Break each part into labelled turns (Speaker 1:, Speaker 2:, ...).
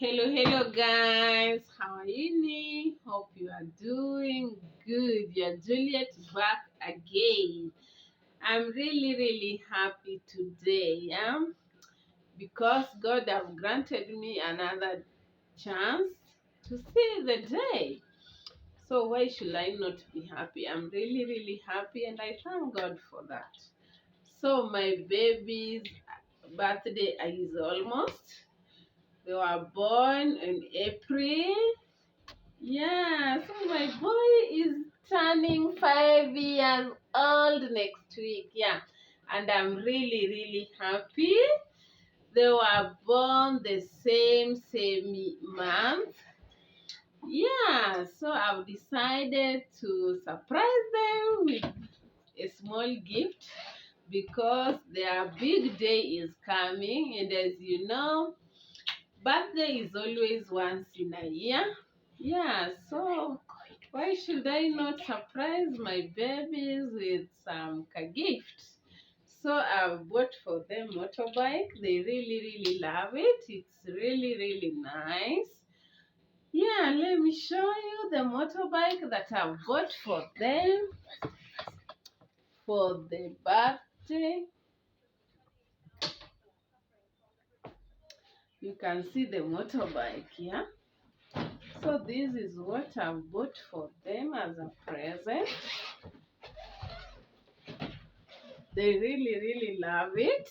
Speaker 1: Hello guys. How are you? Hope you are doing good. You're Juliet back again. I'm really happy today, because God have granted me another chance to see the day. So why should I not be happy? I'm really happy and I thank God for that. So my baby's birthday is almost. They were born in April. Yeah, so my boy is turning 5 years old next week. Yeah, and I'm really happy. They were born the same month. Yeah, so I've decided to surprise them with a small gift because their big day is coming, and as you know, birthday is always once in a year. Yeah, so why should I not surprise my babies with some gift? So I've bought for them motorbike. They really love it. It's really nice. Yeah, let me show you the motorbike that I've bought for them for the birthday. You can see the motorbike, yeah? So this is what I've bought for them as a present. They really love it.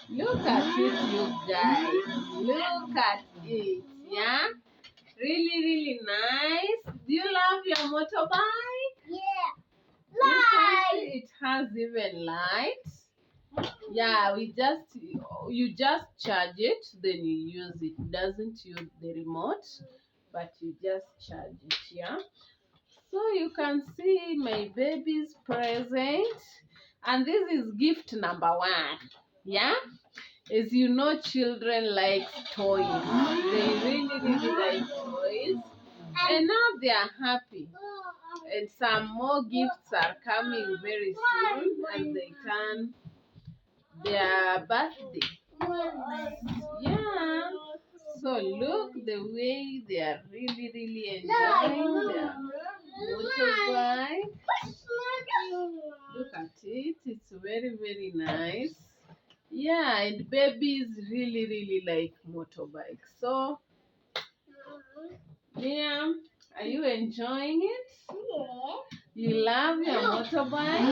Speaker 1: Look at it, you guys. Look at it, yeah? Really nice. Do you love your motorbike?
Speaker 2: Yeah.
Speaker 1: You can see it has even lights. Yeah, you just charge it, then you use it. It doesn't use the remote, but you just charge it, yeah? So you can see my baby's present, and this is gift number 1. Yeah, as you know, children like toys. They really like toys, and now they are happy. And some more gifts are coming very soon as they turn their birthday. Yeah. So look the way they are really enjoying their motorbike. Look at it. It's very nice. Yeah, and babies really like motorbikes. So, yeah, are you enjoying it?
Speaker 2: Yeah.
Speaker 1: You love your motorbike?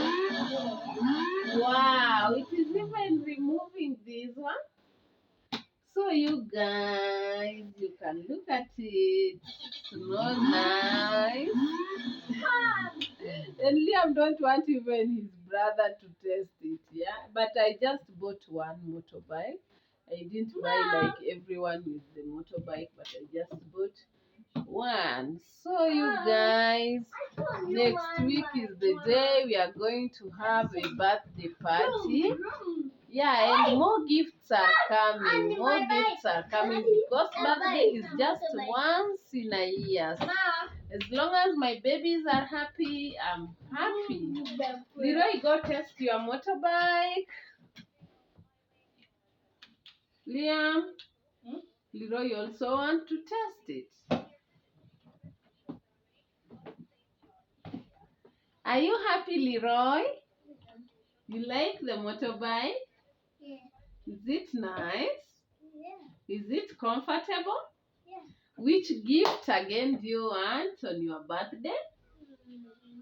Speaker 1: Wow, it is even removing this one. So you guys, you can look at it. It's not nice. And Liam don't want even his brother to test it, yeah? But I just bought one motorbike. I didn't buy like everyone with the motorbike, but I just bought one. So you guys, next week is the day we are going to have a birthday party. Yeah, and more gifts are coming. More gifts are coming because birthday is just once in a year. As long as my babies are happy, I'm happy. Leroy, go test your motorbike. Liam, Leroy also want to test it. Are you happy, Leroy? You like the motorbike?
Speaker 2: Yeah.
Speaker 1: Is it nice?
Speaker 2: Yeah.
Speaker 1: Is it comfortable?
Speaker 2: Yeah.
Speaker 1: Which gift again do you want on your birthday?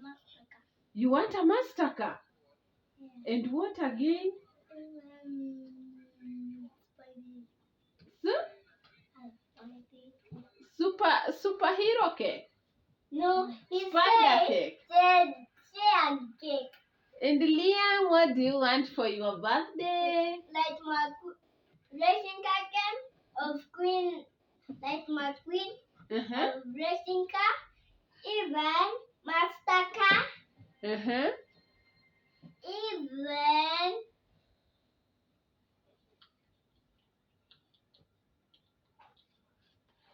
Speaker 2: Mastercard.
Speaker 1: You want a Mastercard?
Speaker 2: Yeah.
Speaker 1: And what again? Superhero cake.
Speaker 2: No, he
Speaker 1: Spider
Speaker 2: said
Speaker 1: cake.
Speaker 2: cake.
Speaker 1: And Liam, what do you want for your birthday?
Speaker 2: Like my racing car game of Queen, like my Queen of racing car, even Mastercard, even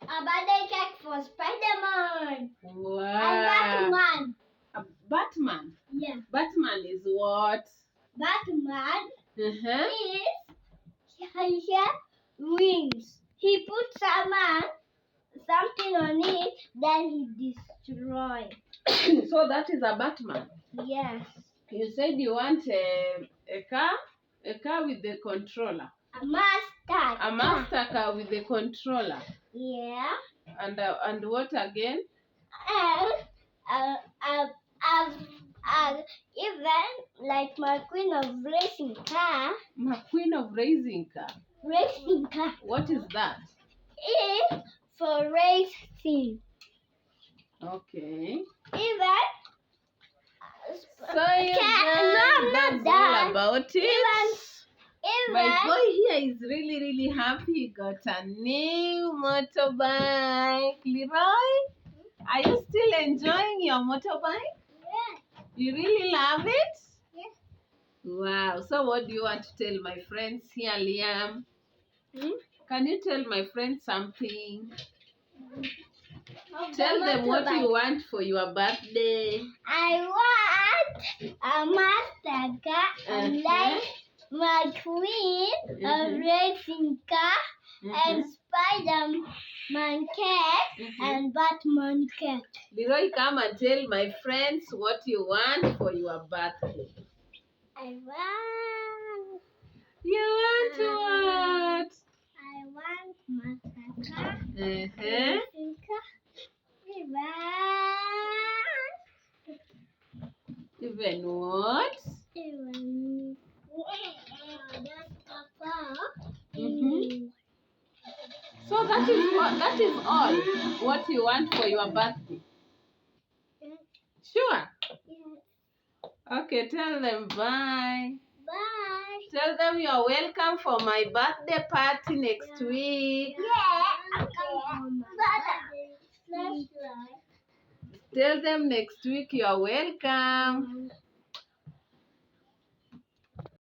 Speaker 2: a birthday cake for Spider-Man.
Speaker 1: Wow.
Speaker 2: And Batman.
Speaker 1: Batman?
Speaker 2: Yeah.
Speaker 1: Batman is what?
Speaker 2: Batman
Speaker 1: Uh-huh.
Speaker 2: is he has wings. he put something on it, then he destroyed.
Speaker 1: So that is a Batman.
Speaker 2: Yes.
Speaker 1: You said you want a car with the controller.
Speaker 2: A master.
Speaker 1: A master car with the controller.
Speaker 2: Yeah.
Speaker 1: And what again?
Speaker 2: And even like my queen of racing car.
Speaker 1: My queen of racing car.
Speaker 2: Racing car.
Speaker 1: What is that?
Speaker 2: It's for racing.
Speaker 1: Okay.
Speaker 2: Even.
Speaker 1: So that's all about it. My boy here is really happy. He got a new motorbike. Leroy, are you still enjoying your motorbike?
Speaker 2: Yes.
Speaker 1: You really love it?
Speaker 2: Yes.
Speaker 1: Wow. So what do you want to tell my friends here, Liam? Can you tell my friends something? Tell them what you want for your birthday.
Speaker 2: I want a master car and like my queen a racing car and Spider-Man cat and Batman cat.
Speaker 1: Leroy, come and tell my friends what you want for your birthday.
Speaker 2: I want.
Speaker 1: You want what?
Speaker 2: I want master car.
Speaker 1: Racing
Speaker 2: car.
Speaker 1: Even what?
Speaker 2: Even
Speaker 1: So that is all what you want for your birthday. Sure.
Speaker 2: Yes.
Speaker 1: Okay, tell them bye.
Speaker 2: Bye.
Speaker 1: Tell them you're welcome for my birthday party next week.
Speaker 2: Yeah. Okay.
Speaker 1: Tell them next week you're welcome.